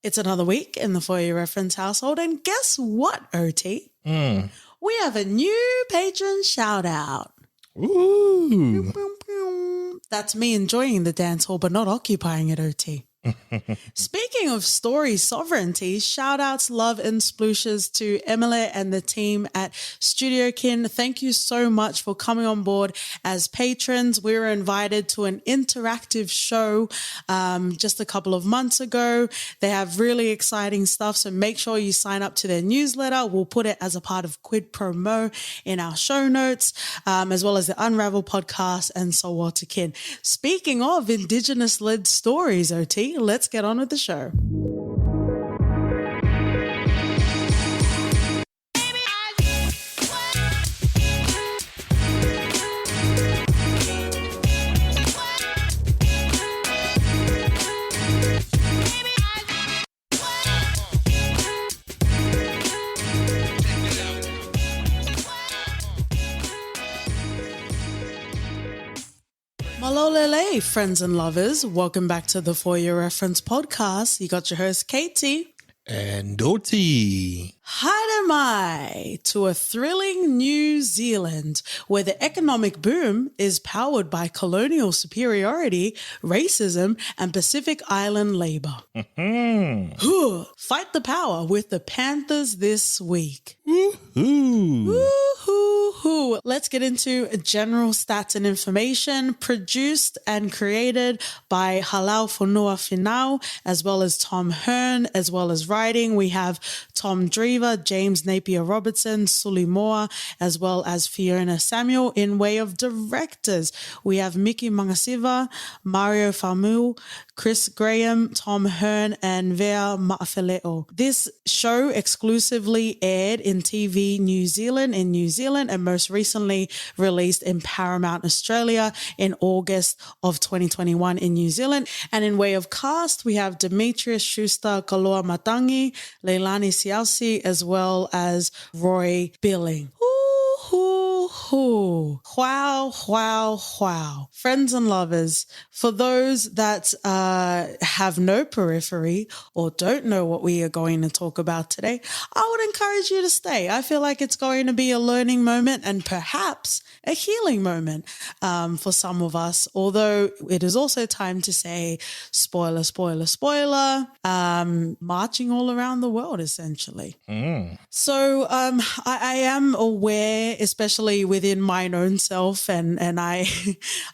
It's another week in the For Your Reference household, and guess what, OT? We have a new patron shout out. Ooh. That's me enjoying the dance hall, but not occupying it, OT. Speaking of story sovereignty, shout outs, love and splooshes to Emily and the team at Studio Kin. Thank you so much for coming on board as patrons. We were invited to an interactive show just a couple of months ago. They have really exciting stuff, so make sure you sign up to their newsletter. We'll put it as a part of Quid Pro Mo in our show notes, as well as the Unravel podcast and so on to Kin. Speaking of Indigenous-led stories, OT, let's get on with the show. Malolele, friends and lovers. Welcome back to the For Your Reference podcast. You got your host, Katie. And Doti. Haidamai to a thrilling New Zealand where the economic boom is powered by colonial superiority, racism, and Pacific Island labor. Fight the power with the Panthers this week. Woo-hoo-hoo. Let's get into general stats and information produced and created by Halal Fonua Finau, as well as Tom Hearn, as well as writing. We have Tom Drever, James Napier Robertson, Suli Moa, as well as Fiona Samuel. In way of directors, we have Miki Mangasiva, Mario Famu, Chris Graham, Tom Hearn, and Vea Ma'afeleo. This show exclusively aired in TV New Zealand and most recently released in Paramount Australia in August of 2021 in New Zealand. And in way of cast, we have Demetrius Schuster, Kaloa Matangi, Leilani Siausi, as well as Roy Billing. Wow. Friends and lovers, for those that have no periphery or don't know what we are going to talk about today, I would encourage you to stay. I feel like it's going to be a learning moment and perhaps a healing moment for some of us, although it is also time to say spoiler, marching all around the world, essentially. So I am aware, especially within my own self, and I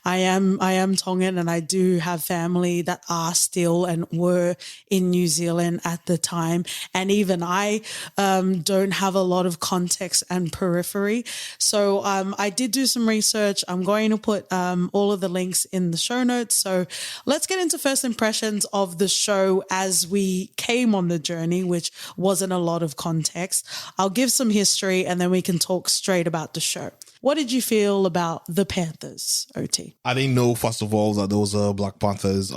am Tongan, and I do have family that are still and were in New Zealand at the time, and even I don't have a lot of context and periphery. So I did do some research. I'm going to put all of the links in the show notes. So let's get into first impressions of the show as we came on the journey, which wasn't a lot of context. I'll give some history and then we can talk straight about the show. What did you feel about the Panthers, OT? I didn't know, first of all, that there was a Black Panthers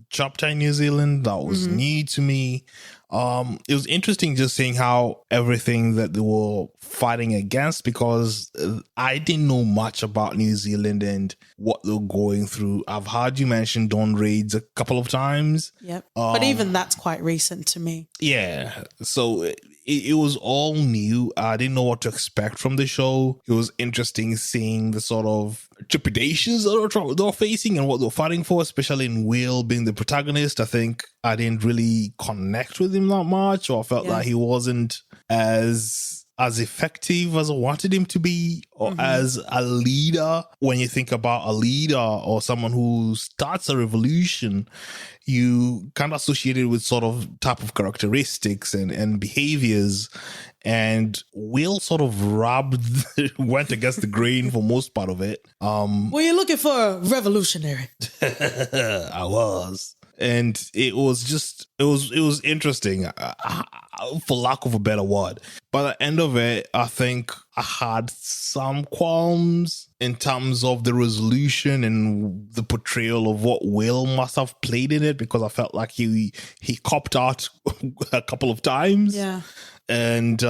chapter in New Zealand. That was new to me. It was interesting just seeing how everything that they were fighting against, because I didn't know much about New Zealand and what they're going through. I've heard you mention dawn raids a couple of times. Yep. But even that's quite recent to me. Yeah. So it was all new. I didn't know what to expect from the show. It was interesting seeing the sort of trepidations that they're facing and what they're fighting for, especially in Will being the protagonist. I think I didn't really connect with him that much, or I felt that he wasn't as effective as I wanted him to be, or as a leader. When you think about a leader or someone who starts a revolution, you kind of associate it with sort of type of characteristics and behaviors. And Will sort of went against the grain for most part of it. Were you looking for a revolutionary? I was. And it was interesting, for lack of a better word. By the end of it, I think I had some qualms in terms of the resolution and the portrayal of what Will must have played in it, because I felt like he copped out a couple of times. Yeah. And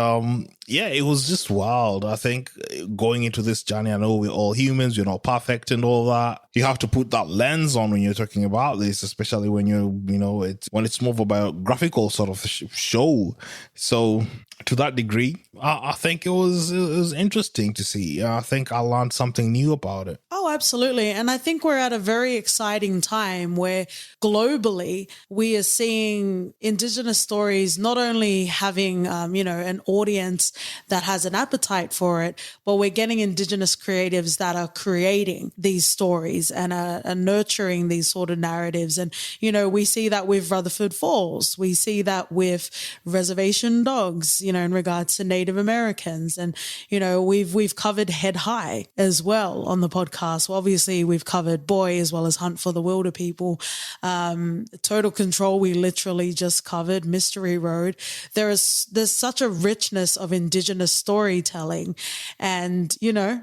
it was just wild. I think going into this journey, I know we're all humans, we're not perfect and all that. You have to put that lens on when you're talking about this, especially when it's more of a biographical sort of show. So to that degree, I think it was interesting to see. I think I learned something new about it. Oh, absolutely. And I think we're at a very exciting time where globally we are seeing Indigenous stories not only having, an audience that has an appetite for it, but we're getting Indigenous creatives that are creating these stories and are nurturing these sort of narratives. And, we see that with Rutherford Falls. We see that with Reservation Dogs, in regards to Native Americans. And, we've covered Head High as well on the podcast. Well, obviously, we've covered Boy as well as Hunt for the Wilder People. Total Control, we literally just covered Mystery Road. There's such a richness of Indigenous storytelling. And,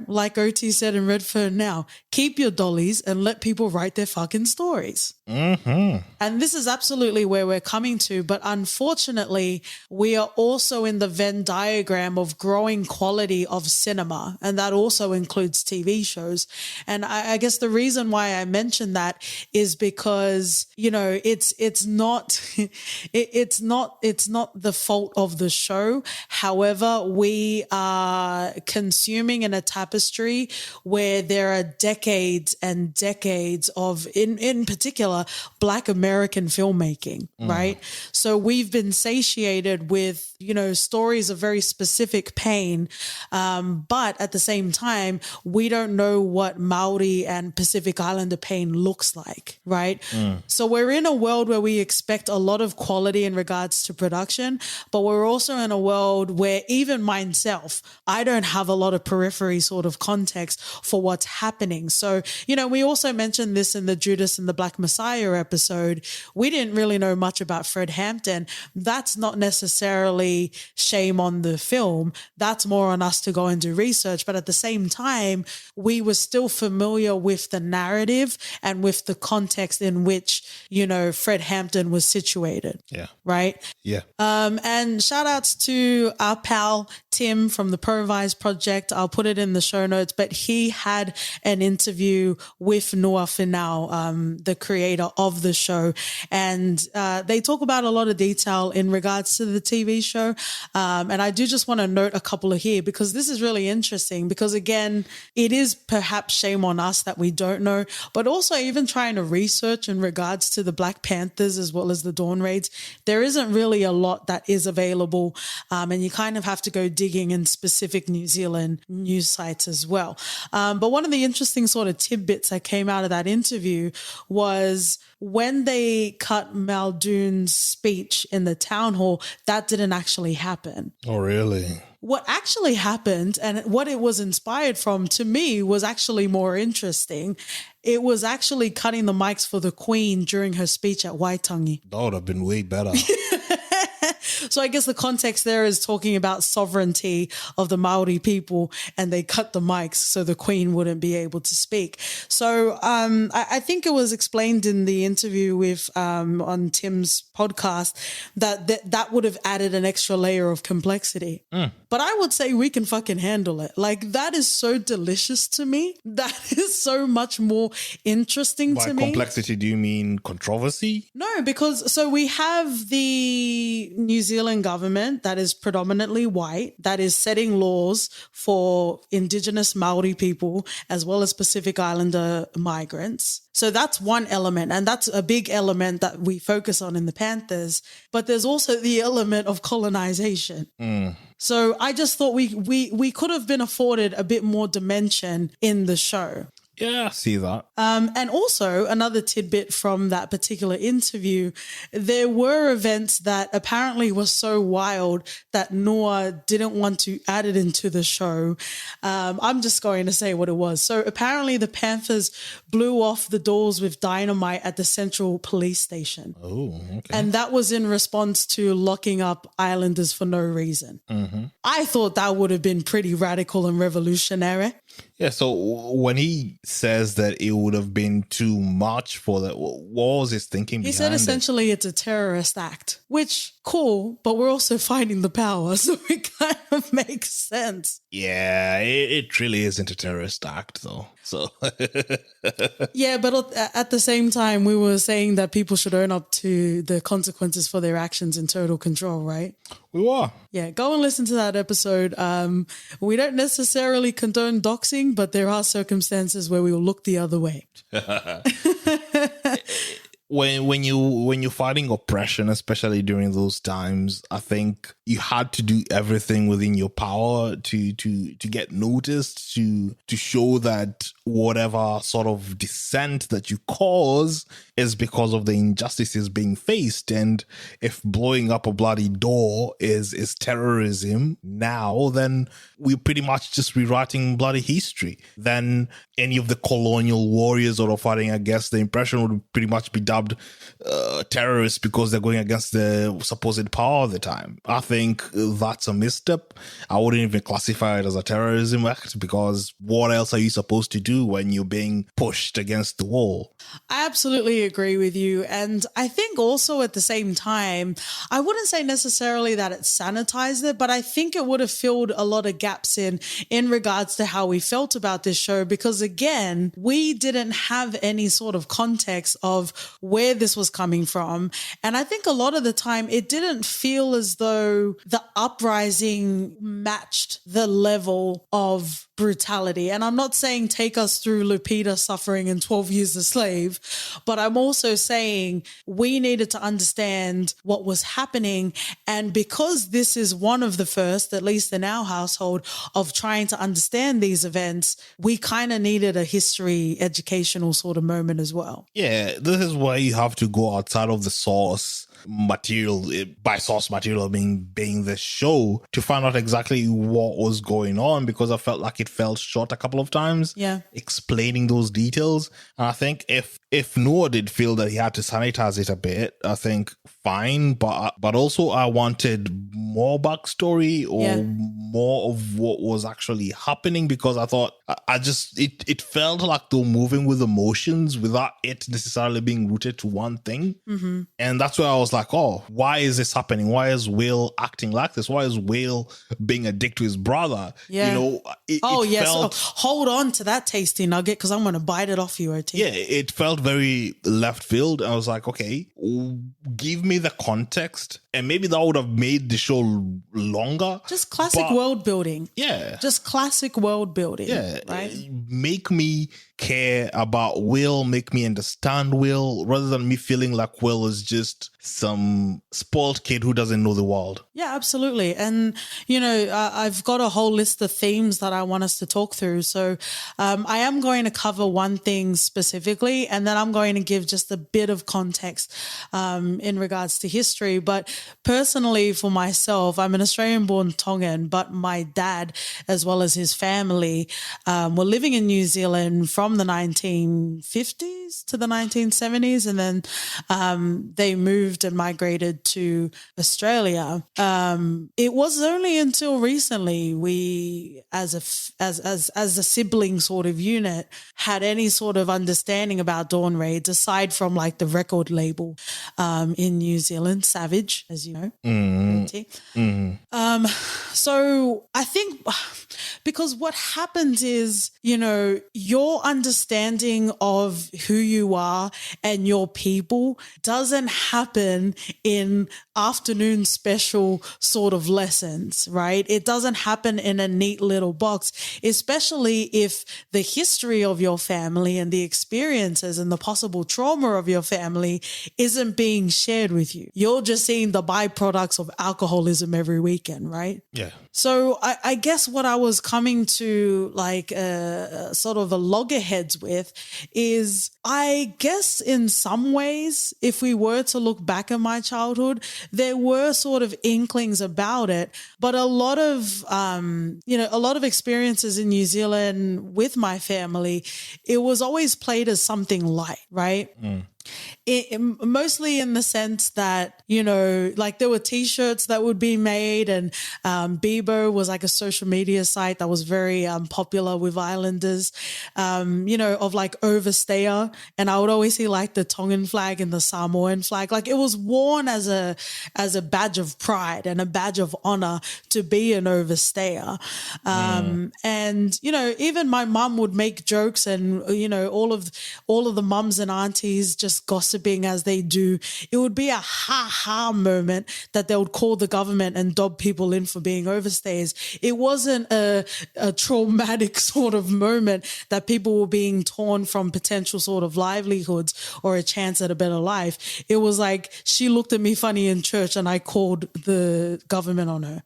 like OT said in Redfern now, keep your dollies and let people write their fucking stories. Mm-hmm. And this is absolutely where we're coming to. But unfortunately, we are also in the Venn diagram of growing quality of cinema. And that also includes TV shows. And I guess the reason why I mentioned that is because, it's not the fault of the show. However, we are consuming in a tapestry where there are decades and decades of, in particular, Black American filmmaking, right? So we've been satiated with, stories of very specific pain. But at the same time, we don't know what Maori and Pacific Islander pain looks like, right? So we're in a world where we expect a lot of quality in regards to production, but we're also in a world where even myself, I don't have a lot of periphery sort of context for what's happening. So, we also mentioned this in the Judas and the Black Messiah episode. We didn't really know much about Fred Hampton. That's not necessarily shame on the film. That's more on us to go and do research. But at the same time, we were still familiar with the narrative and with the context in which, Fred Hampton was situated. Yeah. Right? Yeah. And shout outs to our pal Tim from the Provise Project. I'll put it in the show notes, but he had an interview with Noah Finau, the creator of the show. And they talk about a lot of detail in regards to the TV show. And I do just want to note a couple of here because this is really interesting because, again, it is perhaps shame on us that we don't know, but also even trying to research in regards to the Black Panthers as well as the Dawn Raids, there isn't really a lot that is available. And you kind of have to go digging in specific New Zealand news sites as well. But one of the interesting sort of tidbits that came out of that interview was when they cut Muldoon's speech in the town hall, that didn't actually happen. Oh, really? What actually happened and what it was inspired from, to me, was actually more interesting. It was actually cutting the mics for the Queen during her speech at Waitangi. That would have been way better. So I guess the context there is talking about sovereignty of the Maori people, and they cut the mics so the Queen wouldn't be able to speak. So I think it was explained in the interview with on Tim's podcast that would have added an extra layer of complexity. But I would say we can fucking handle it. Like, that is so delicious to me. That is so much more interesting to me. By complexity, do you mean controversy? No, because so we have the New Zealand government that is predominantly white, that is setting laws for Indigenous Maori people as well as Pacific Islander migrants. So that's one element, and that's a big element that we focus on in the Panthers. But there's also the element of colonization. So I just thought we could have been afforded a bit more dimension in the show. Yeah, I see that. And also another tidbit from that particular interview, there were events that apparently were so wild that Noah didn't want to add it into the show. I'm just going to say what it was. So apparently the Panthers blew off the doors with dynamite at the Central Police Station. Oh, okay. And that was in response to locking up Islanders for no reason. I thought that would have been pretty radical and revolutionary. Yeah, so when he says that it would have been too much for that, what was his thinking He behind said it? essentially it's a terrorist act, which cool, but we're also fighting the power, so it kind of makes sense. Yeah, it really isn't a terrorist act, though. So Yeah, but at the same time, we were saying that people should own up to the consequences for their actions in total control, right? we were. Yeah, go and listen to that episode. We don't necessarily condone doxing, but there are circumstances where we will look the other way. When you're fighting oppression, especially during those times, I think you had to do everything within your power to get noticed, to show that whatever sort of dissent that you cause is because of the injustices being faced. And if blowing up a bloody door is terrorism now, then we're pretty much just rewriting bloody history. Then any of the colonial warriors that are fighting against the impression would pretty much be dubbed terrorists because they're going against the supposed power of the time. I think that's a misstep. I wouldn't even classify it as a terrorism act, because what else are you supposed to do when you're being pushed against the wall? I absolutely agree with you. And I think also at the same time, I wouldn't say necessarily that it sanitized it, but I think it would have filled a lot of gaps in regards to how we felt about this show. Because again, we didn't have any sort of context of where this was coming from. And I think a lot of the time it didn't feel as though the uprising matched the level of brutality. And I'm not saying take us through Lupita suffering in 12 Years a Slave, but I'm also saying we needed to understand what was happening. And because this is one of the first, at least in our household, of trying to understand these events, we kind of needed a history educational sort of moment as well. Yeah, this is why you have to go outside of the source material, by source material being the show, to find out exactly what was going on, because I felt like it fell short a couple of times explaining those details. And I think if Noah did feel that he had to sanitize it a bit, I think fine, but also I wanted more backstory or more of what was actually happening, because I thought it felt like they were moving with emotions without it necessarily being rooted to one thing. And that's where I was like, oh, why is this happening? Why is Will acting like this? Why is Will being a dick to his brother? Yeah. You know, it felt, hold on to that tasty nugget, because I'm going to bite it off you, OT. yeah, it felt very left field. I was like, okay, give me the context, and maybe that would have made the show longer. Just classic world building. Yeah. Just classic world building. Yeah. Right? Make me care about Will, make me understand Will, rather than me feeling like Will is just some spoiled kid who doesn't know the world. Yeah, absolutely. And, you know, I've got a whole list of themes that I want us to talk through. So I am going to cover one thing specifically, and then I'm going to give just a bit of context in regards to history. But personally, for myself, I'm an Australian-born Tongan, but my dad, as well as his family, were living in New Zealand from the 1950s to the 1970s. And then they moved and migrated to Australia. It was only until recently we, as a sibling sort of unit, had any sort of understanding about dawn raids, aside from like the record label in New Zealand, Savage, as you know. So I think because what happens is, you know, your understanding of who you are and your people doesn't happen in afternoon special sort of lessons, right? It doesn't happen in a neat little box, especially if the history of your family and the experiences and the possible trauma of your family isn't being shared with you. You're just seeing the byproducts of alcoholism every weekend, right? Yeah. So I guess what I was coming to like sort of a loggerheads with is I guess in some ways, if we were to look back at my childhood, there were sort of inklings about it, but a lot of, a lot of experiences in New Zealand with my family, it was always played as something light, right? Mostly in the sense that, like there were t-shirts that would be made, and Bebo was like a social media site that was very popular with Islanders, of like overstayer. And I would always see like the Tongan flag and the Samoan flag. Like it was worn as a badge of pride and a badge of honor to be an overstayer. And, even my mum would make jokes, and, all of the mums and aunties just gossiping as they do. It would be a ha-ha moment that they would call the government and dob people in for being overstayers. It wasn't a traumatic sort of moment that people were being torn from potential sort of livelihoods or a chance at a better life. It was like she looked at me funny in church and I called the government on her.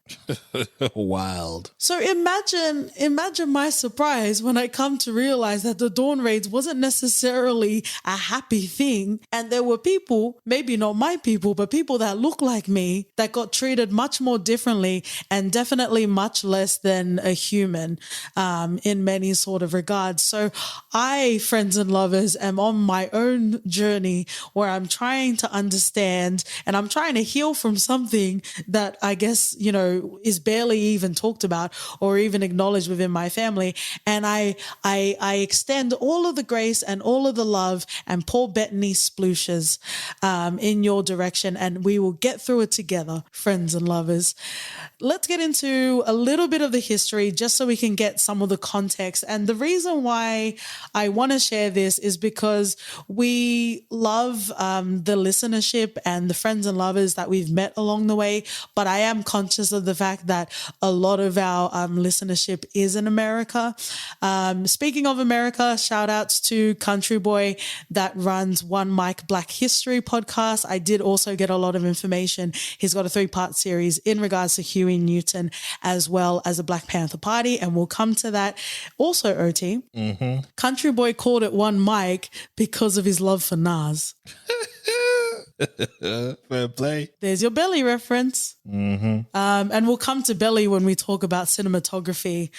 Wild. So imagine my surprise when I come to realize that the dawn raids wasn't necessarily a happy thing. And there were people, maybe not my people, but people that look like me that got treated much more differently and definitely much less than a human in many sort of regards. So I, friends and lovers, am on my own journey where I'm trying to understand and I'm trying to heal from something that I guess, is barely even talked about or even acknowledged within my family. And I extend all of the grace and all of the love and poor Bethany splooshes in your direction, and we will get through it together, friends and lovers. Let's get into a little bit of the history just so we can get some of the context. And the reason why I want to share this is because we love the listenership and the friends and lovers that we've met along the way, but I am conscious of the fact that a lot of our listenership is in America. Speaking of America, shout outs to Country Boy that runs One Mic Black History podcast. I did also get a lot of information. He's got a 3-part series in regards to Huey Newton as well as the Black Panther Party, and we'll come to that. Also, OT, Country Boy called it One Mic because of his love for Nas. Fair play. There's your Belly reference. And we'll come to Belly when we talk about cinematography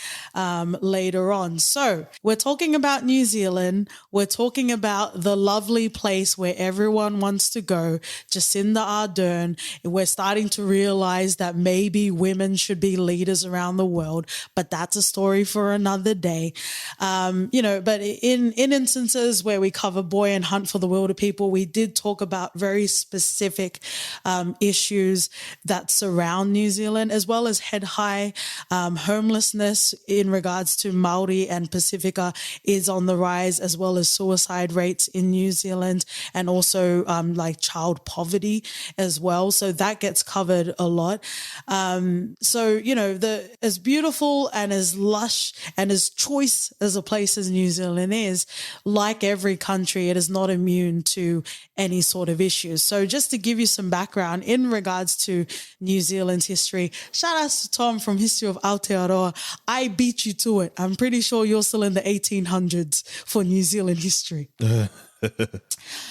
later on. So we're talking about New Zealand. We're talking about the lovely place where everyone wants to go, Jacinda Ardern. We're starting to realize that maybe women should be leaders around the world, but that's a story for another day. But in instances where we cover Boy and Hunt for the Wilder People, we did talk about very specific issues that surround New Zealand, as well as head high homelessness in regards to Maori and Pacifica is on the rise, as well as suicide rates in New Zealand, and also like child poverty as well. So that gets covered a lot. As beautiful and as lush and as choice as a place as New Zealand is, like every country, it is not immune to any sort of issues. So just to give you some background in regards to New Zealand's history, shout out to Tom from History of Aotearoa. I beat you to it. I'm pretty sure you're still in the 1800s for New Zealand history.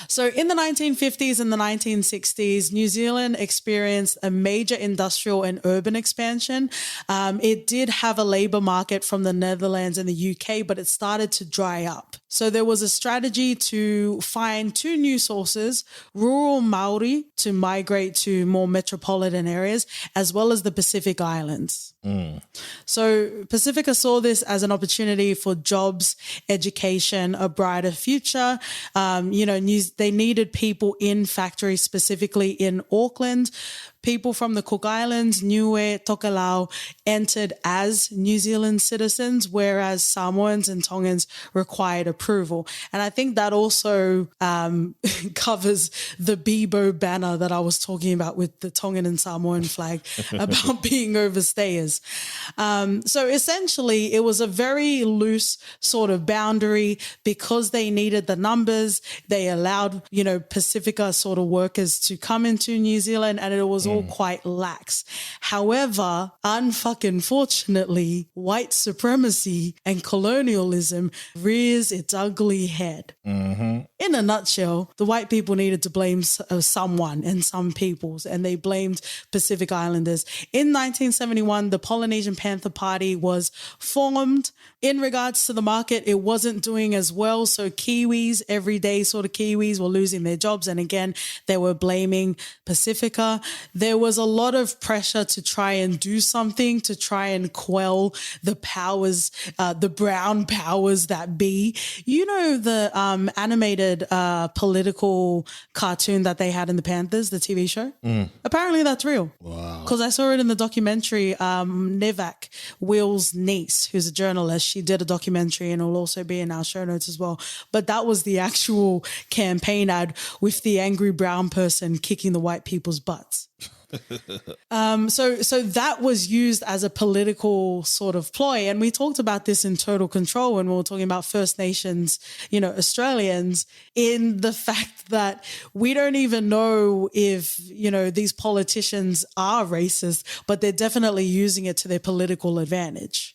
So in the 1950s and the 1960s, New Zealand experienced a major industrial and urban expansion. It did have a labor market from the Netherlands and the UK, but it started to dry up. So there was a strategy to find 2 new sources, rural Maori to migrate to more metropolitan areas, as well as the Pacific Islands. So Pacifica saw this as an opportunity for jobs, education, a brighter future. They needed people in factories, specifically in Auckland. People from the Cook Islands, Niue, Tokelau, entered as New Zealand citizens, whereas Samoans and Tongans required approval. And I think that also covers the Bebo banner that I was talking about with the Tongan and Samoan flag about being overstayers. So essentially, it was a very loose sort of boundary because they needed the numbers. They allowed, Pacifica sort of workers to come into New Zealand, and it was all quite lax. However, unfucking fortunately, white supremacy and colonialism rears its ugly head. In a nutshell, the white people needed to blame someone and some peoples, and they blamed Pacific Islanders. In 1971, the Polynesian Panther Party was formed. In regards to the market, it wasn't doing as well. So Kiwis, everyday sort of Kiwis, were losing their jobs. And again, they were blaming Pacifica. There was a lot of pressure to try and do something, to try and quell the powers, the brown powers that be. You know, the animated political cartoon that they had in the Panthers, the TV show? Apparently that's real. Wow. Because I saw it in the documentary. Nevak, Will's niece, who's a journalist, she did a documentary, and it'll also be in our show notes as well. But that was the actual campaign ad with the angry brown person kicking the white people's butts. So that was used as a political sort of ploy. And we talked about this in Total Control when we were talking about First Nations, you know, Australians, in the fact that we don't even know if, you know, these politicians are racist, but they're definitely using it to their political advantage.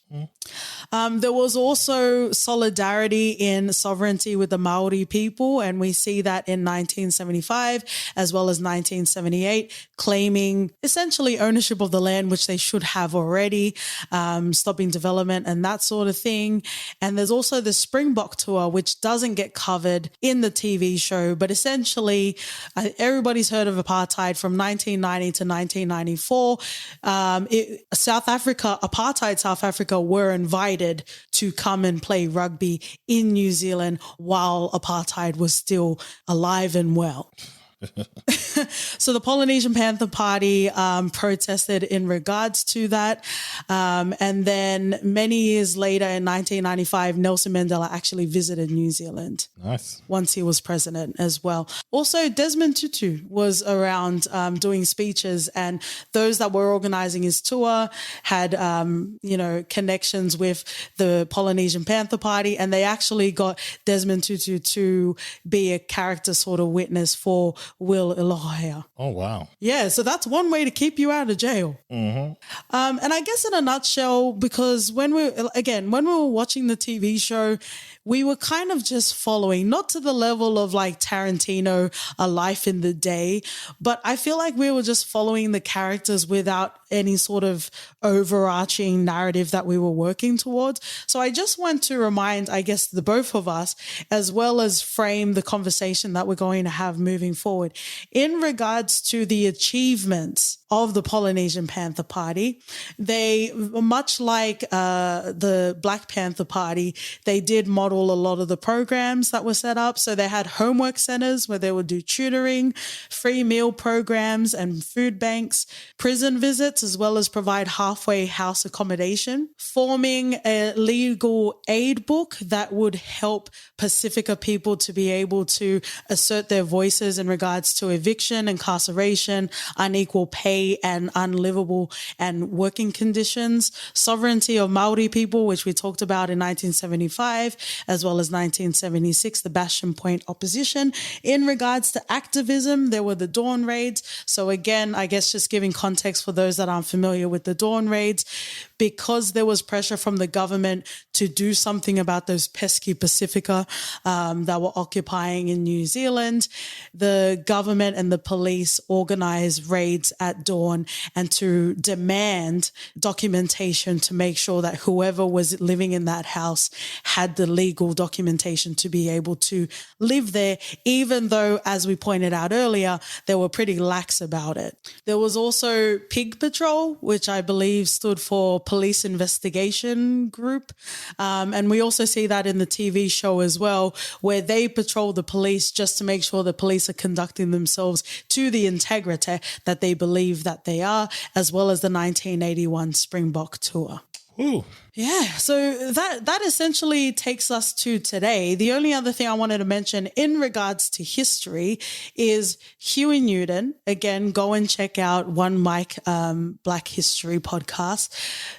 There was also solidarity in sovereignty with the Maori people, and we see that in 1975 as well as 1978, claiming essentially ownership of the land, which they should have already, stopping development and that sort of thing. And there's also the Springbok tour, which doesn't get covered in the TV show, but essentially everybody's heard of apartheid from 1990 to 1994. Apartheid South Africa were invited to come and play rugby in New Zealand while apartheid was still alive and well. So the Polynesian Panther Party protested in regards to that. And then many years later in 1995, Nelson Mandela actually visited New Zealand. Nice. Once he was president as well. Also, Desmond Tutu was around doing speeches, and those that were organizing his tour had, connections with the Polynesian Panther Party, and they actually got Desmond Tutu to be a character sort of witness for Will Elohia. Oh, wow. Yeah, so that's one way to keep you out of jail. And I guess in a nutshell, because when we were watching the TV show, we were kind of just following, not to the level of like Tarantino, A Life in the Day, but I feel like we were just following the characters without any sort of overarching narrative that we were working towards. So I just want to remind, I guess, the both of us, as well as frame the conversation that we're going to have moving forward in regards to the achievements of the Polynesian Panther Party. They, much like the Black Panther Party, they did model a lot of the programs that were set up. So they had homework centers where they would do tutoring, free meal programs and food banks, prison visits, as well as provide halfway house accommodation, forming a legal aid book that would help Pacifica people to be able to assert their voices in regards to eviction, incarceration, unequal pay, and unlivable and working conditions, sovereignty of Maori people, which we talked about in 1975, as well as 1976, the Bastion Point opposition. In regards to activism, there were the Dawn Raids. So again, I guess just giving context for those that aren't familiar with the Dawn Raids, because there was pressure from the government to do something about those pesky Pacifica that were occupying in New Zealand, the government and the police organized raids at dawn and to demand documentation to make sure that whoever was living in that house had the legal documentation to be able to live there, even though, as we pointed out earlier, they were pretty lax about it. There was also Pig Patrol, which I believe stood for Police Investigation Group. And we also see that in the TV show as well, where they patrol the police just to make sure the police are conducting themselves to the integrity that they believe that they are, as well as the 1981 Springbok tour. Ooh. Yeah, so that essentially takes us to today. The only other thing I wanted to mention in regards to history is Huey Newton. Again, go and check out One Mic Black History podcast.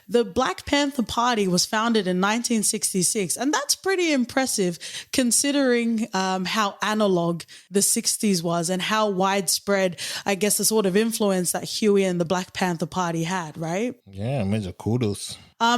The Black Panther Party was founded in 1966, and that's pretty impressive considering how analog the 60s was and how widespread, I guess, the sort of influence that Huey and the Black Panther Party had, right? Yeah, major kudos.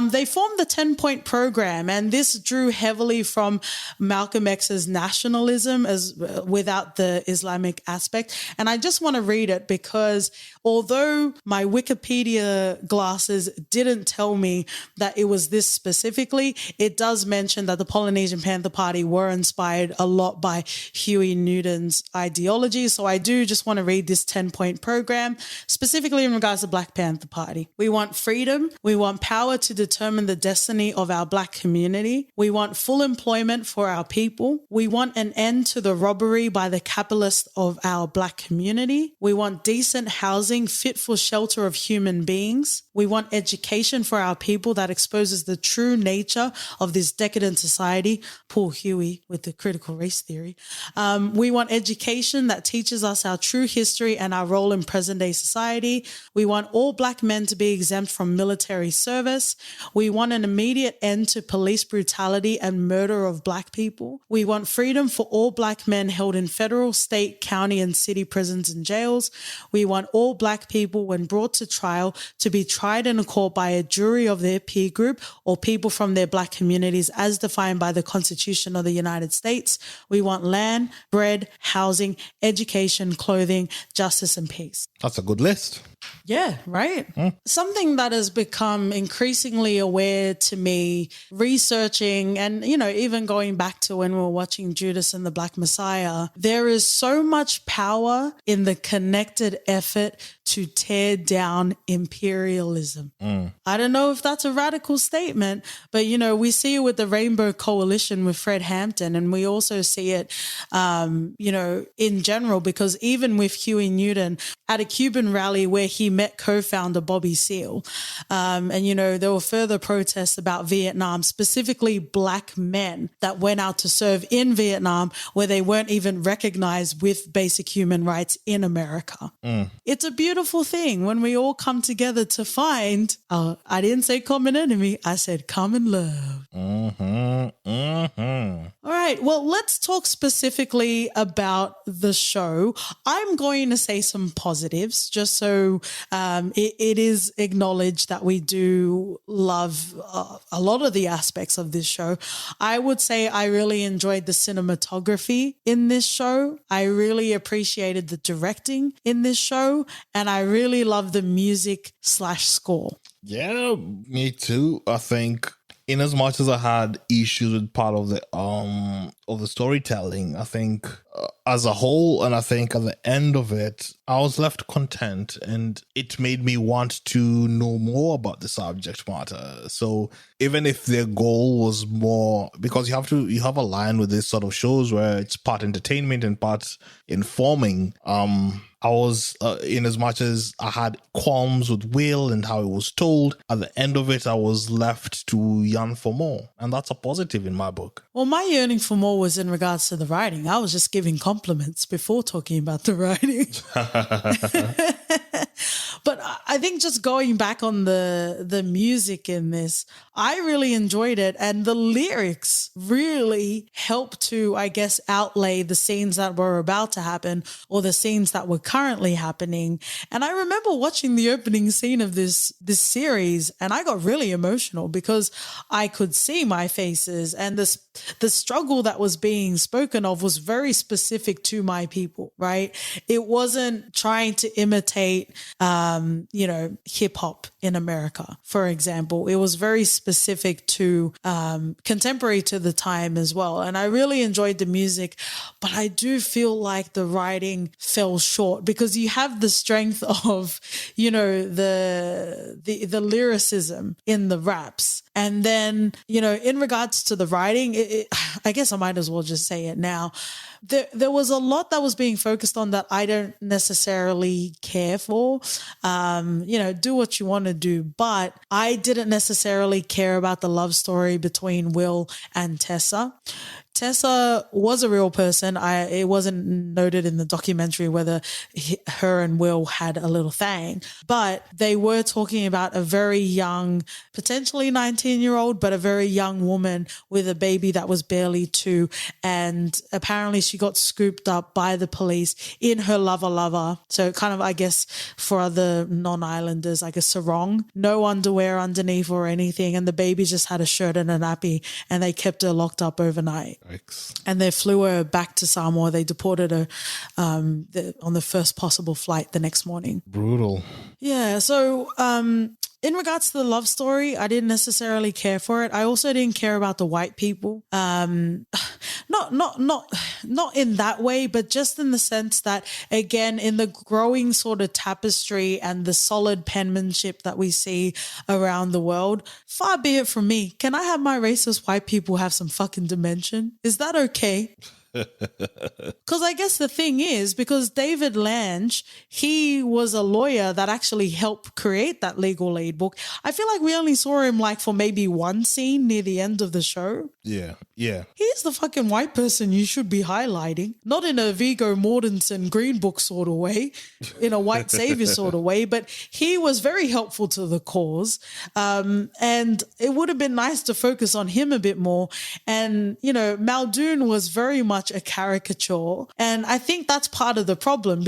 They formed the 10-point program, and this drew heavily from Malcolm X's nationalism as without the Islamic aspect. And I just want to read it because although my Wikipedia glasses didn't tell me that it was this specifically, it does mention that the Polynesian Panther Party were inspired a lot by Huey Newton's ideology. So I do just want to read this 10-point program, specifically in regards to Black Panther Party. We want freedom. We want power to determine the destiny of our Black community. We want full employment for our people. We want an end to the robbery by the capitalists of our Black community. We want decent housing fit for shelter of human beings. We want education for our people that exposes the true nature of this decadent society. Poor Huey with the critical race theory. We want education that teaches us our true history and our role in present day society. We want all Black men to be exempt from military service. We want an immediate end to police brutality and murder of Black people. We want freedom for all Black men held in federal, state, county, and city prisons and jails. We want all Black people, when brought to trial, to be tried in a court by a jury of their peer group or people from their Black communities as defined by the Constitution of the United States. We want land, bread, housing, education, clothing, justice, and peace. That's a good list. Yeah, right. Something that has become increasingly aware to me, researching and, even going back to when we were watching Judas and the Black Messiah, there is so much power in the connected effort to tear down imperialism. I don't know if that's a radical statement, but, we see it with the Rainbow Coalition with Fred Hampton, and we also see it, in general, because even with Huey Newton at a Cuban rally where he met co-founder Bobby Seale, and, there were further protests about Vietnam, specifically Black men that went out to serve in Vietnam where they weren't even recognized with basic human rights in America. It's a beautiful thing when we all come together to find, I didn't say common enemy, I said common love. All right, well, let's talk specifically about the show. I'm going to say some positives just so it is acknowledged that we do love a lot of the aspects of this show. I would say I really enjoyed the cinematography in this show. I really appreciated the directing in this show, and I really love the music/score. Yeah, me too. I think in as much as I had issues with part of the storytelling, I think as a whole, and I think at the end of it, I was left content, and it made me want to know more about the subject matter. So even if their goal was more, because you have a line with this sort of shows where it's part entertainment and part informing. I was, in as much as I had qualms with Will and how it was told, at the end of it, I was left to yearn for more. And that's a positive in my book. Well, my yearning for more was in regards to the writing. I was just giving compliments before talking about the writing. But I think just going back on the music in this, I really enjoyed it. And the lyrics really helped to, I guess, outlay the scenes that were about to happen or the scenes that were currently happening. And I remember watching the opening scene of this series, and I got really emotional because I could see my faces, and the struggle that was being spoken of was very specific to my people, right? It wasn't trying to imitate, hip hop in America, for example. It was very specific to contemporary to the time as well. And I really enjoyed the music, but I do feel like the writing fell short because you have the strength of, the lyricism in the raps. And then, you know, in regards to the writing, I guess I might as well just say it now. There was a lot that was being focused on that I don't necessarily care for. You know, do what you want to do, but I didn't necessarily care about the love story between Will and Tessa. Tessa was a real person. It wasn't noted in the documentary whether her and Will had a little thing, but they were talking about a very young, potentially 19-year-old, but a very young woman with a baby that was barely 2. And apparently she got scooped up by the police in her lover. So kind of, I guess, for other non-islanders, like a sarong, no underwear underneath or anything. And the baby just had a shirt and a nappy, and they kept her locked up overnight. Yikes. And they flew her back to Samoa. They deported her on the first possible flight the next morning. Brutal. Yeah. So in regards to the love story, I didn't necessarily care for it. I also didn't care about the white people. Not in that way, but just in the sense that, again, in the growing sort of tapestry and the solid penmanship that we see around the world, far be it from me. Can I have my racist white people have some fucking dimension? Is that okay? Because I guess the thing is, because David Lange, he was a lawyer that actually helped create that legal aid book. I feel like we only saw him like for maybe one scene near the end of the show. Yeah. He's the fucking white person you should be highlighting. Not in a Viggo Mortensen Green Book sort of way, in a white savior sort of way, but he was very helpful to the cause. And it would have been nice to focus on him a bit more. And, you know, Muldoon was very much a caricature. And I think that's part of the problem.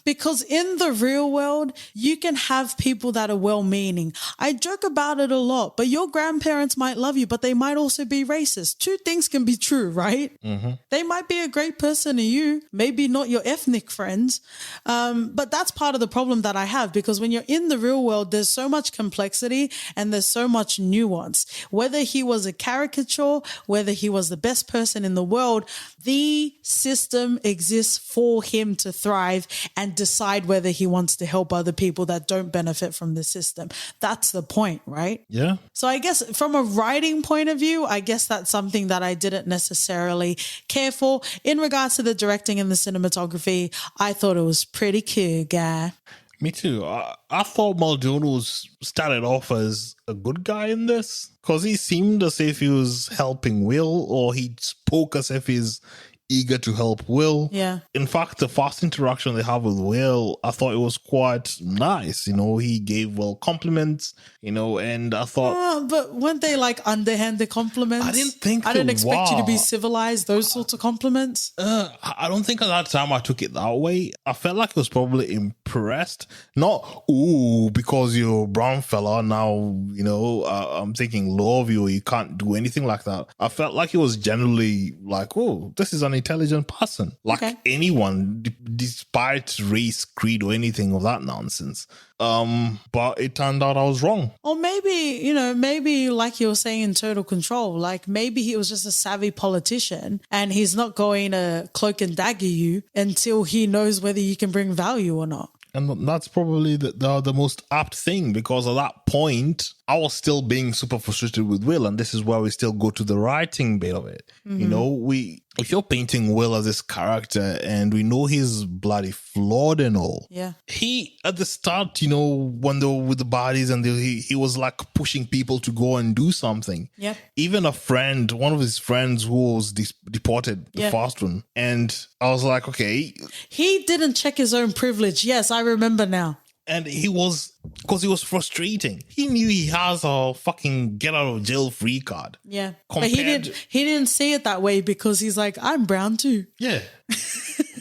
Because in the real world, you can have people that are well-meaning. I joke about it a lot, but your grandparents might love you, but they might also be racist. Two things can be true, right? Mm-hmm. They might be a great person to you, maybe not your ethnic friends. But that's part of the problem that I have, because when you're in the real world, there's so much complexity and there's so much nuance. Whether he was a caricature, whether he was the best person in the world, the system exists for him to thrive and decide whether he wants to help other people that don't benefit from the system. That's the point, right? Yeah. So I guess from a writing point of view, I guess that's something that I didn't necessarily care for. In regards to the directing and the cinematography, I thought it was pretty cool, guy. Me too. I thought Muldoon started off as a good guy in this, because he seemed as if he was helping Will, or he spoke as if he's eager to help Will. Yeah. In fact, the first interaction they have with Will, I thought it was quite nice. You know, he gave Will compliments, you know, and I thought... but weren't they like underhanded compliments? I didn't expect you to be civilized, those sorts of compliments. I don't think at that time I took it that way. I felt like he was probably impressed. Not, ooh, because you're a brown fella, now, you know, I'm thinking low of you, you can't do anything like that. I felt like he was generally like, oh, this is an intelligent person. Like anyone, despite race, creed, or anything of that nonsense. But it turned out I was wrong. Or maybe like you were saying in Total Control, like maybe he was just a savvy politician and he's not going to cloak and dagger you until he knows whether you can bring value or not. And that's probably the most apt thing, because at that point, I was still being super frustrated with Will, and this is where we still go to the writing bit of it. Mm-hmm. You know, if you're painting Will as this character and we know he's bloody flawed and all. Yeah. He, at the start, you know, when they were with the bodies and he was like pushing people to go and do something. Yeah. Even one of his friends who was deported, the first one. And I was like, okay. He didn't check his own privilege. Yes, I remember now. And because he was frustrating. He knew he has a fucking get out of jail free card. Yeah. But he didn't see it that way because he's like, I'm brown too. Yeah.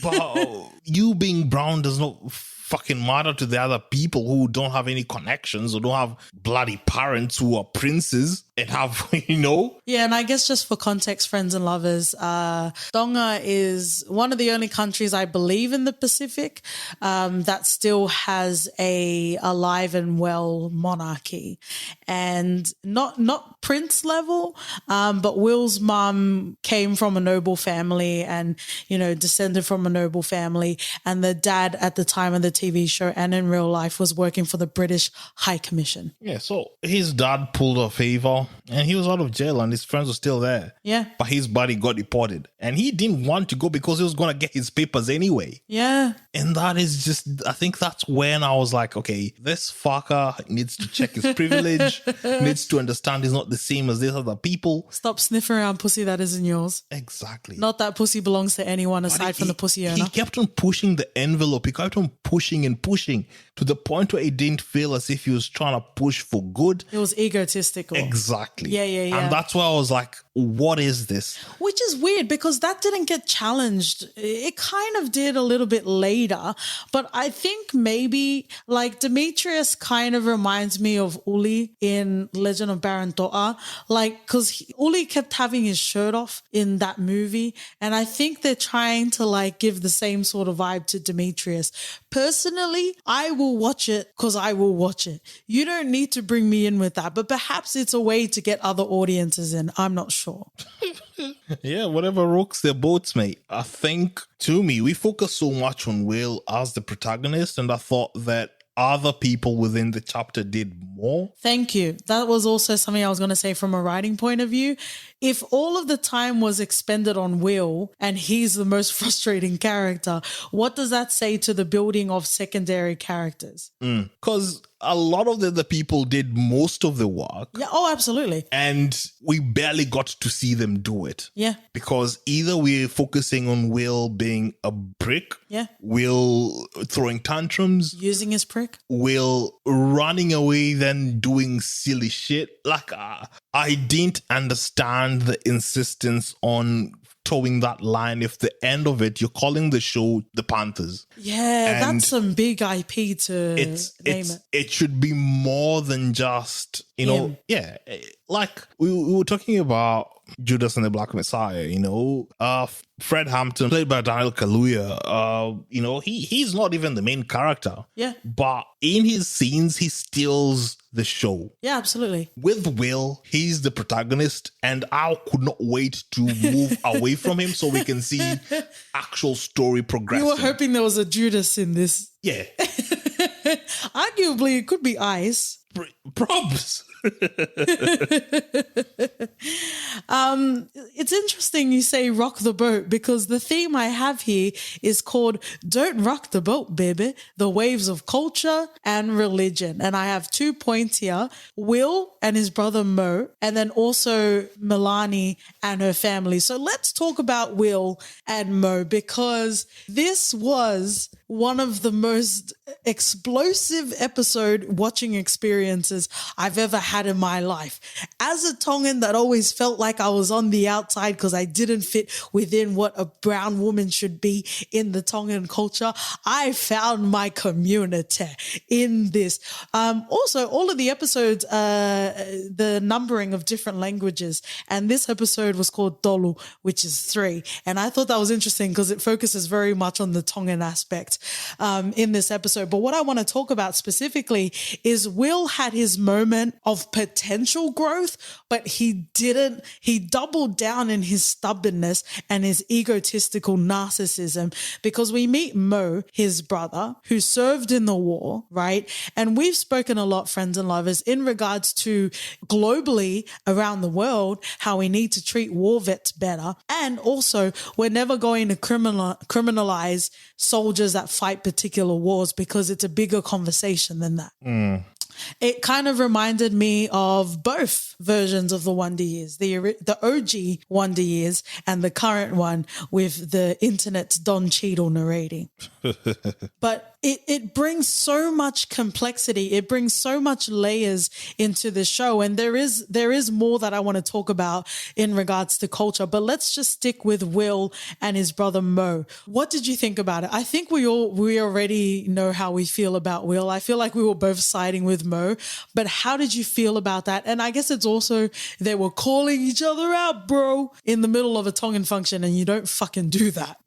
But you being brown does not fucking matter to the other people who don't have any connections or don't have bloody parents who are princes. and have, you know? Yeah, and I guess just for context, friends and lovers, Tonga is one of the only countries, I believe, in the Pacific that still has a alive and well monarchy. And not prince level, but Will's mum came from a noble family and, you know, descended from a noble family. And the dad at the time of the TV show and in real life was working for the British High Commission. Yeah, so his dad pulled a favor and he was out of jail and his friends were still there. Yeah. But his buddy got deported and he didn't want to go because he was going to get his papers anyway. Yeah. And that is just, I think that's when I was like, okay, this fucker needs to check his privilege, needs to understand he's not the same as these other people. Stop sniffing around pussy that isn't yours. Exactly. Not that pussy belongs to anyone aside from the pussy owner. He kept on pushing the envelope. He kept on pushing and pushing to the point where it didn't feel as if he was trying to push for good. It was egotistical. Exactly. Yeah. And that's why I was like, what is this? Which is weird because that didn't get challenged. It kind of did a little bit later, but I think maybe like Demetrius kind of reminds me of Uli in Legend of Baron Toa, like because Uli kept having his shirt off in that movie, and I think they're trying to like give the same sort of vibe to Demetrius. Personally, I will watch it because I will watch it. You don't need to bring me in with that, but perhaps it's a way to get other audiences in. I'm not sure. Yeah, whatever rocks their boats, mate. I think, to me, we focus so much on Will as the protagonist, and I thought that other people within the chapter did more. Thank you. That was also something I was going to say from a writing point of view. If all of the time was expended on Will and he's the most frustrating character, what does that say to the building of secondary characters? Because a lot of the other people did most of the work. Yeah. Oh, absolutely. And we barely got to see them do it. Yeah. Because either we're focusing on Will being a prick, Yeah. Will throwing tantrums, Using his prick. Will running away, then doing silly shit. Like, I didn't understand the insistence on towing that line. If the end of it, you're calling the show the Panthers. Yeah, And that's some big IP to name it. It should be more than just, you know, like we were talking about Judas and the Black Messiah, you know, Fred Hampton, played by Daniel Kaluuya, you know, he's not even the main character. Yeah. But in his scenes, he steals the show. Yeah, absolutely. With Will, he's the protagonist, and I could not wait to move away from him so we can see actual story progressing. You were hoping there was a Judas in this. Yeah. Arguably, it could be Ice. Probs. It's interesting you say rock the boat because the theme I have here is called Don't Rock the Boat, Baby, the waves of culture and religion. And I have 2 points here, Will and his brother Mo, and then also Milani and her family. So let's talk about Will and Mo because this was one of the most explosive episode watching experiences I've ever had in my life. As a Tongan that always felt like I was on the outside because I didn't fit within what a brown woman should be in the Tongan culture, I found my community in this. Also, all of the episodes, the numbering of different languages, and this episode was called Tolu, which is 3. And I thought that was interesting because it focuses very much on the Tongan aspect in this episode. But what I want to talk about specifically is Will had his moment of potential growth, but he doubled down in his stubbornness and his egotistical narcissism because we meet Mo, his brother, who served in the war, right? And we've spoken a lot, friends and lovers, in regards to globally around the world, how we need to treat war vets better. And also, we're never going to criminalize soldiers that fight particular wars because it's a bigger conversation than that. It kind of reminded me of both versions of the Wonder Years, the OG Wonder Years and the current one with the internet's Don Cheadle narrating. But it brings so much complexity. It brings so much layers into the show. And there is more that I want to talk about in regards to culture, but let's just stick with Will and his brother Mo. What did you think about it? I think we already know how we feel about Will. I feel like we were both siding with Mo, but how did you feel about that? And I guess it's also, they were calling each other out, bro, in the middle of a Tongan function, and you don't fucking do that.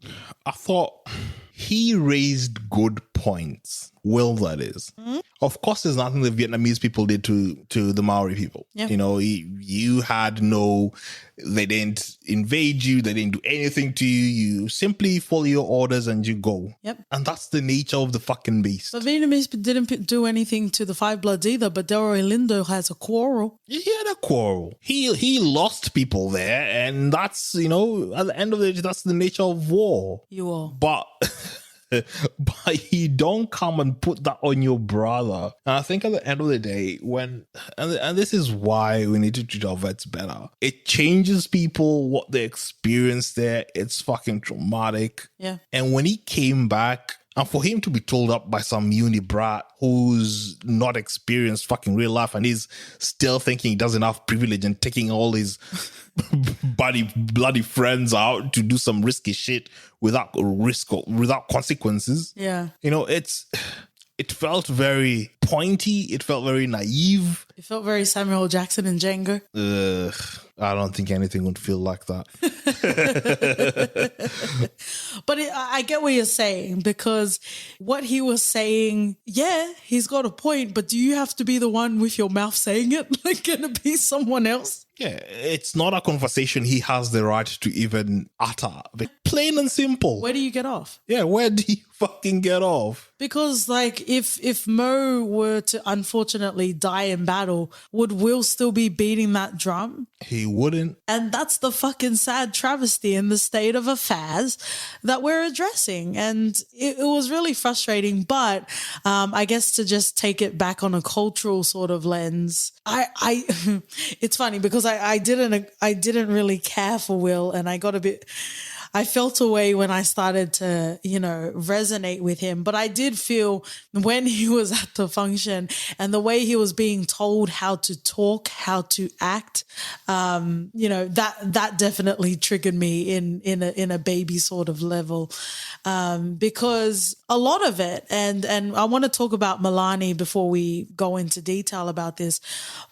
I thought he raised good points. Will, that is. Mm-hmm. Of course, there's nothing the Vietnamese people did to the Maori people. Yeah. You know, you had they didn't invade you. They didn't do anything to you. You simply follow your orders and you go. Yep. And that's the nature of the fucking beast. The Vietnamese didn't do anything to the Five Bloods either, but Delroy Lindo has a quarrel. He had a quarrel. He lost people there, and that's, at the end of the day, that's the nature of war. You are. But you don't come and put that on your brother. And I think at the end of the day, and this is why we need to treat our vets better. It changes people, what they experience there. It's fucking traumatic. Yeah. And when he came back, and for him to be told up by some uni brat who's not experienced fucking real life and he's still thinking he doesn't have privilege and taking all his bloody friends out to do some risky shit without consequences. Yeah. It felt very pointy. It felt very naive. It felt very Samuel Jackson and Django. I don't think anything would feel like that. But I get what you're saying, because what he was saying, yeah, he's got a point, but do you have to be the one with your mouth saying it? Like, can it be someone else? Yeah, it's not a conversation he has the right to even utter. Plain and simple. Where do you get off? Yeah, where do you fucking get off? Because, like, if Mo were to unfortunately die in battle, would Will still be beating that drum? He wouldn't. And that's the fucking sad travesty in the state of affairs that we're addressing. And it was really frustrating. But I guess to just take it back on a cultural sort of lens, it's funny because I didn't really care for Will, and I felt away when I started to, resonate with him. But I did feel when he was at the function and the way he was being told how to talk, how to act, that definitely triggered me in a baby sort of level, because a lot of it, and I want to talk about Milani before we go into detail about this,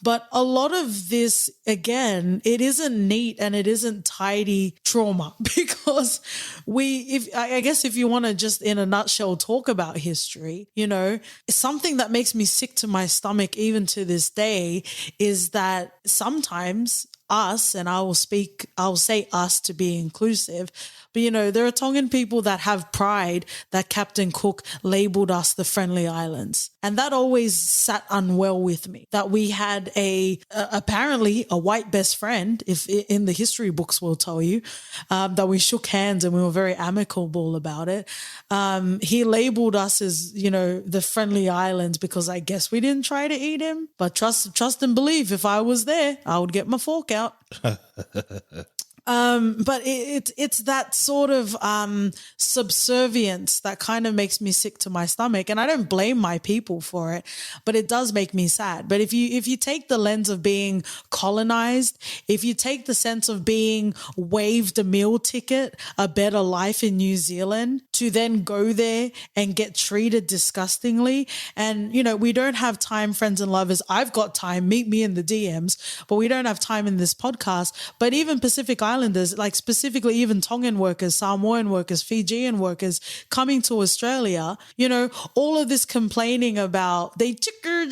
but a lot of this, again, it isn't neat and it isn't tidy trauma, because I guess if you want to just in a nutshell talk about history, something that makes me sick to my stomach even to this day is that sometimes us, and I'll say us to be inclusive, but there are Tongan people that have pride that Captain Cook labeled us the Friendly Islands. And that always sat unwell with me, that we had apparently a white best friend, if in the history books will tell you, that we shook hands and we were very amicable about it. He labeled us as, the Friendly Islands because I guess we didn't try to eat him. But trust and believe, if I was there, I would get my fork out. But it's that sort of subservience that kind of makes me sick to my stomach, and I don't blame my people for it, but it does make me sad. But if you take the lens of being colonized, if you take the sense of being waved a meal ticket, a better life in New Zealand, to then go there and get treated disgustingly, and we don't have time, friends and lovers. I've got time. Meet me in the DMs, but we don't have time in this podcast. But even Pacific Islanders, like specifically even Tongan workers, Samoan workers, Fijian workers coming to Australia, all of this complaining about they took our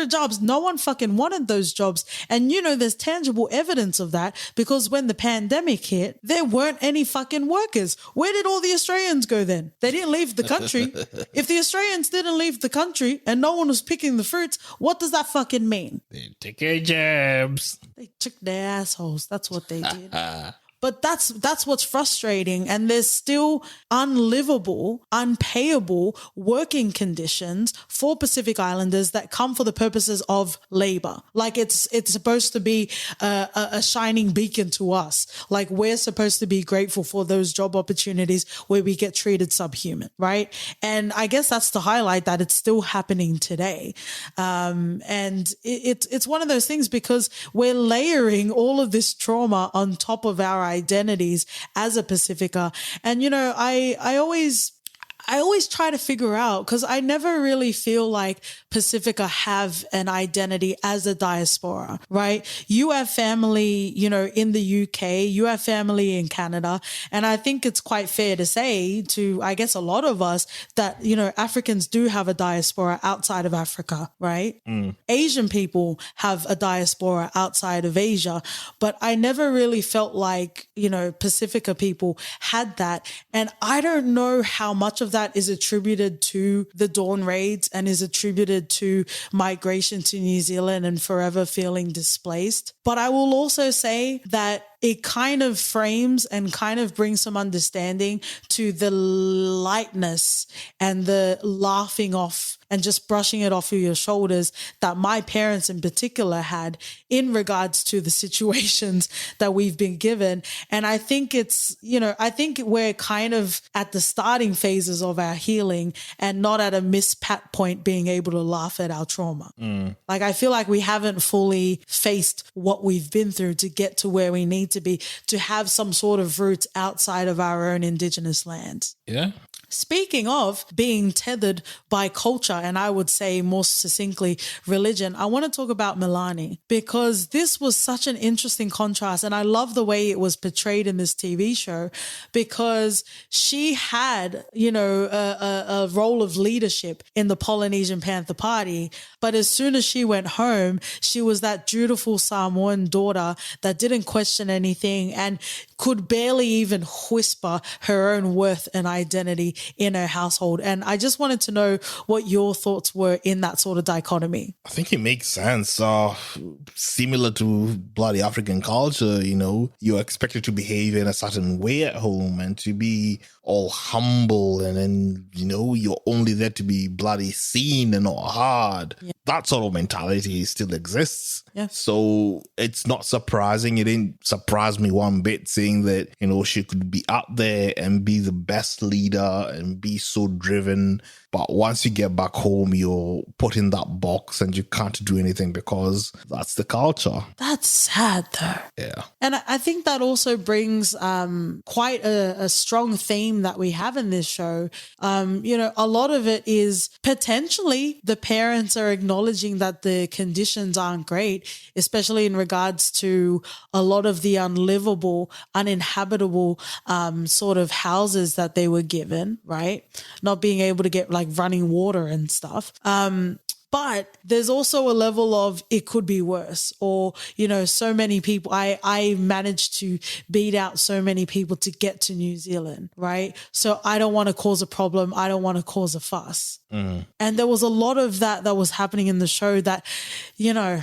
jobs. No one fucking wanted those jobs. And there's tangible evidence of that, because when the pandemic hit, there weren't any fucking workers. Where did all the Australians go then? They didn't leave the country. If the Australians didn't leave the country and no one was picking the fruits, what does that fucking mean? They took your jobs. They took their assholes. That's what they did. But that's what's frustrating. And there's still unlivable, unpayable working conditions for Pacific Islanders that come for the purposes of labor. Like it's supposed to be a shining beacon to us. Like we're supposed to be grateful for those job opportunities where we get treated subhuman, right? And I guess that's to highlight that it's still happening today. And it's one of those things because we're layering all of this trauma on top of our identities as a Pacifica. And, you know, I always try to figure out, because I never really feel like Pacifica have an identity as a diaspora, right? You have family, you know, in the UK, you have family in Canada. And I think it's quite fair to say to, I guess, a lot of us that, you know, Africans do have a diaspora outside of Africa, right? Asian people have a diaspora outside of Asia. But I never really felt like, you know, Pacifica people had that. And I don't know how much of that is attributed to the Dawn raids and is attributed to migration to New Zealand and forever feeling displaced. But I will also say that it kind of frames and kind of brings some understanding to the lightness and the laughing off and just brushing it off of your shoulders that my parents in particular had in regards to the situations that we've been given. And I think it's, you know, I think we're kind of at the starting phases of our healing and not at a mispat point being able to laugh at our trauma. Like, I feel like we haven't fully faced what we've been through to get to where we need to be, to have some sort of roots outside of our own Indigenous lands. Yeah. Speaking of being tethered by culture, and I would say more succinctly religion, I want to talk about Milani, because this was such an interesting contrast. And I love the way it was portrayed in this TV show, because she had, you know, a role of leadership in the Polynesian Panther Party. But as soon as she went home, she was that dutiful Samoan daughter that didn't question anything and could barely even whisper her own worth and identity in her household. And I just wanted to know what your thoughts were in that sort of dichotomy. I think it makes sense. Similar to bloody African culture, you know, you're expected to behave in a certain way at home and to be all humble, and then, you know, you're only there to be bloody seen and not heard. Yeah. That sort of mentality still exists. Yeah. So it's not surprising. It didn't surprise me one bit seeing that, you know, she could be out there and be the best leader and be so driven. But once you get back home, you're put in that box and you can't do anything because that's the culture. That's sad, though. Yeah. And I think that also brings quite a strong theme that we have in this show. You know, a lot of it is potentially the parents are acknowledging that the conditions aren't great, especially in regards to a lot of the unlivable, uninhabitable sort of houses that they were given, right? Not being able to get like running water and stuff. But there's also a level of it could be worse, or, you know, so many people, I managed to beat out so many people to get to New Zealand, right? So I don't want to cause a problem. I don't want to cause a fuss. And there was a lot of that was happening in the show that, you know,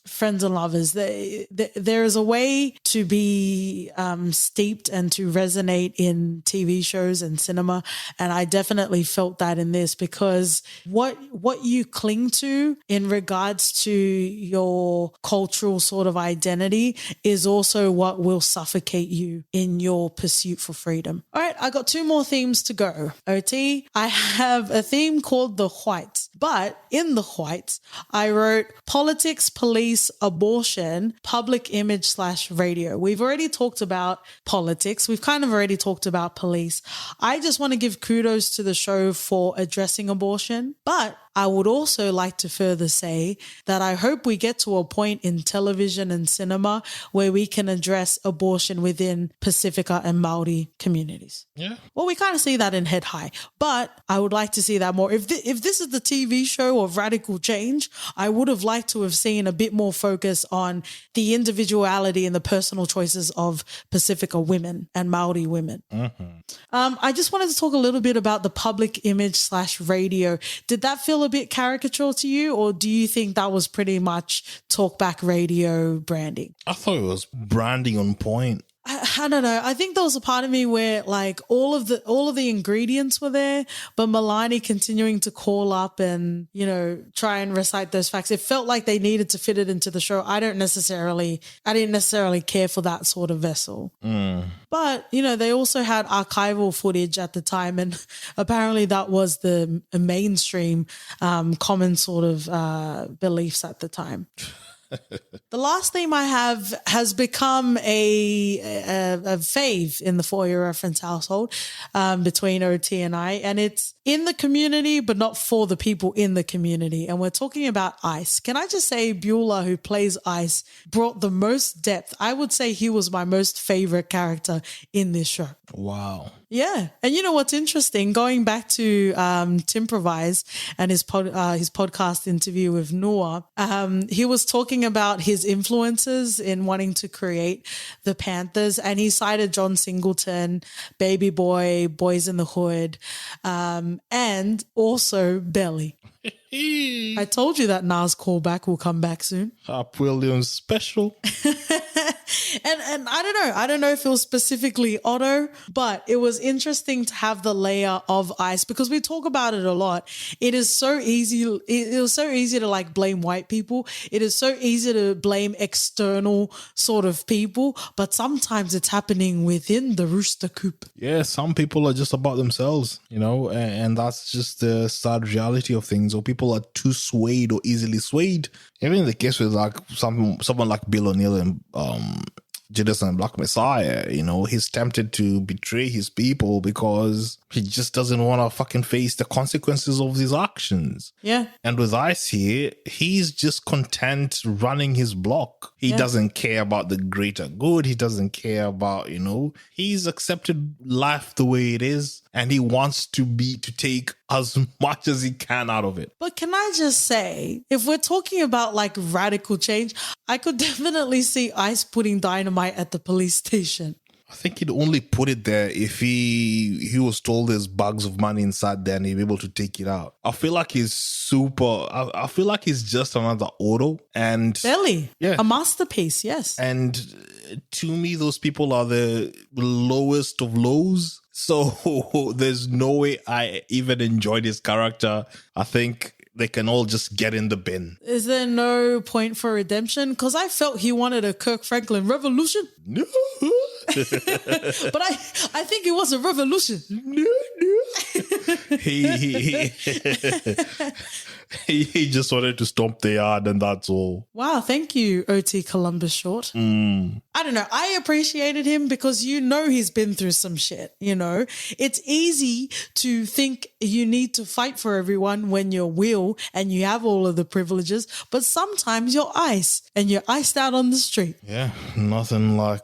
friends and lovers, there is a way to be steeped and to resonate in TV shows and cinema. And I definitely felt that in this, because what you cling to in regards to your cultural sort of identity is also what will suffocate you in your pursuit for freedom. All right, I got 2 more themes to go. OT, I have a theme called the whites, but in the whites, I wrote politics, police, abortion, public image / radio. We've already talked about politics. We've kind of already talked about police. I just want to give kudos to the show for addressing abortion, but I would also like to further say that I hope we get to a point in television and cinema where we can address abortion within Pacifica and Maori communities. Yeah. Well, we kind of see that in Head High, but I would like to see that more. If this is the TV show of radical change, I would have liked to have seen a bit more focus on the individuality and the personal choices of Pacifica women and Maori women. I just wanted to talk a little bit about the public image / radio. Did that feel a bit caricatural to you, or do you think that was pretty much talkback radio branding? I thought it was branding on point. I don't know. I think there was a part of me where like all of the ingredients were there, but Milani continuing to call up and, you know, try and recite those facts. It felt like they needed to fit it into the show. I didn't necessarily care for that sort of vessel. But, you know, they also had archival footage at the time, and apparently that was the mainstream common sort of beliefs at the time. The last theme I have has become a fave in the For Your Reference household between OT and I, and it's in the community, but not for the people in the community. And we're talking about Ice. Can I just say Beulah, who plays Ice, brought the most depth. I would say he was my most favorite character in this show. Wow. Yeah. And you know what's interesting? Going back to Timprovise and his podcast interview with Noah, he was talking about his influences in wanting to create the Panthers, and he cited John Singleton, Baby Boy, Boys in the Hood, and also Belly. I told you that Nas callback will come back soon. Hap Williams special. And I don't know if it was specifically Otto, but it was interesting to have the layer of Ice, because we talk about it a lot. It was so easy to like blame white people. It is so easy to blame external sort of people, but sometimes it's happening within the rooster coop. Yeah, some people are just about themselves, you know, and that's just the sad reality of things. Or people are too swayed or easily swayed. Even in the case with like someone like Bill O'Neill and Judas and Black Messiah, you know, he's tempted to betray his people because he just doesn't want to fucking face the consequences of his actions. Yeah. And with Ice here, he's just content running his block. He doesn't care about the greater good. He doesn't care about, you know, he's accepted life the way it is, and he wants to take as much as he can out of it. But can I just say, if we're talking about like radical change, I could definitely see Ice putting dynamite at the police station. I think he'd only put it there if he was told there's bags of money inside there and he'd be able to take it out. I feel like he's I feel like he's just another Otto. And Belly. Yeah. A masterpiece, yes. And to me, those people are the lowest of lows. So there's no way I even enjoyed his character. I think they can all just get in the bin. Is there no point for redemption? Because I felt he wanted a Kirk Franklin revolution. No. But I think it was a revolution. No. He just wanted to stomp the yard, and that's all. Wow, thank you, OT Columbus Short. I don't know. I appreciated him because you know he's been through some shit, you know. It's easy to think you need to fight for everyone when you're Will and you have all of the privileges, but sometimes you're Ice and you're iced out on the street. Yeah, nothing like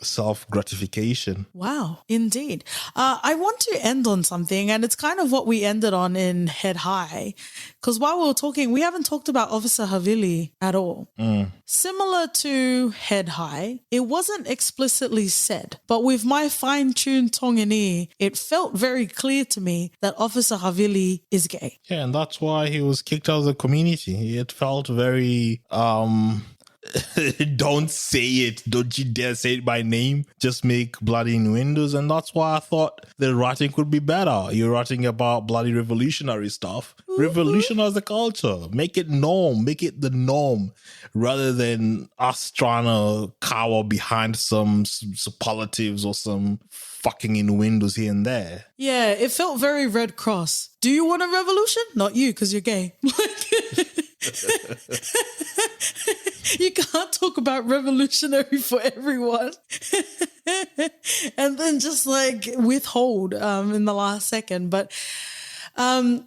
self-gratification. Wow, indeed. I want to end on something, and it's kind of what we ended on in Head High, because while we were talking, we haven't talked about Officer Havili at all. Similar to Head High, it wasn't explicitly said, but with my fine-tuned tongue and ear, it felt very clear to me that Officer Havili is gay. Yeah, and that's why he was kicked out of the community. It felt very don't say it. Don't you dare say it by name. Just make bloody innuendos. And that's why I thought the writing could be better. You're writing about bloody revolutionary stuff. Revolutionize the culture. Make it norm. Make it the norm. Rather than us trying to cower behind some superlatives or some fucking innuendos here and there. Yeah, it felt very Red Cross. Do you want a revolution? Not you, because you're gay. You can't talk about revolutionary for everyone. And then just like withhold in the last second. But I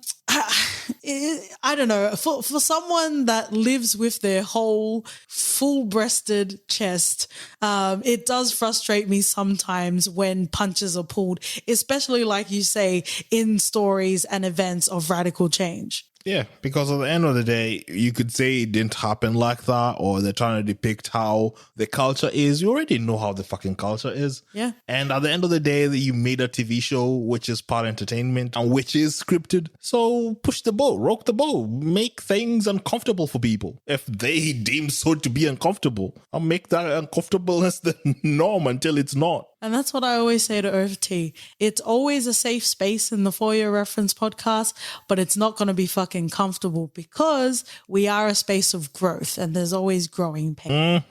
don't know, for someone that lives with their whole full-breasted chest, it does frustrate me sometimes when punches are pulled, especially like you say, in stories and events of radical change. Yeah, because at the end of the day, you could say it didn't happen like that, or they're trying to depict how the culture is. You already know how the fucking culture is. Yeah. And at the end of the day, you made a TV show which is part entertainment and which is scripted. So push the boat, rock the boat, make things uncomfortable for people. If they deem so to be uncomfortable, I'll make that uncomfortableness the norm until it's not. And that's what I always say to OT. It's always a safe space in the For Your Reference podcast, but it's not going to be fucking comfortable because we are a space of growth and there's always growing pain.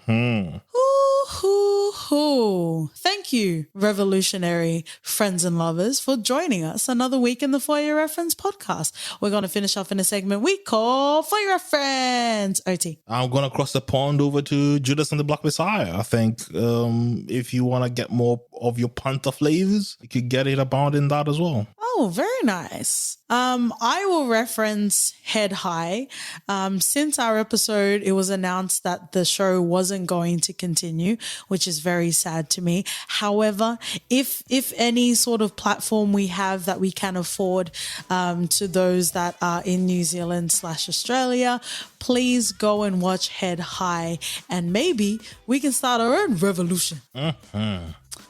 Thank you, revolutionary friends and lovers, for joining us another week in the For Your Reference podcast. We're going to finish off in a segment we call For Your Reference. OT. I'm going to cross the pond over to Judas and the Black Messiah. I think if you want to get more of your Panther flavors, you could get it about in that as well. Oh, very nice. I will reference Head High. Since our episode, it was announced that the show wasn't going to continue, which is very sad to me. However, if any sort of platform we have that we can afford to those that are in New Zealand / Australia, please go and watch Head High and maybe we can start our own revolution.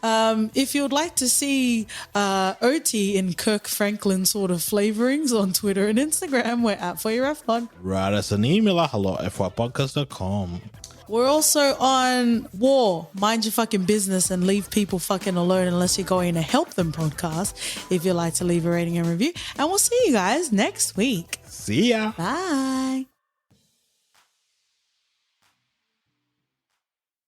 If you would like to see OT in Kirk Franklin sort of flavorings on Twitter and Instagram, we're at For Your F Pod. Write us an email at hello@fypodcast.com. We're also on War, Mind Your Fucking Business and Leave People Fucking Alone Unless You're Going to Help Them podcast, if you'd like to leave a rating and review. And we'll see you guys next week. See ya. Bye.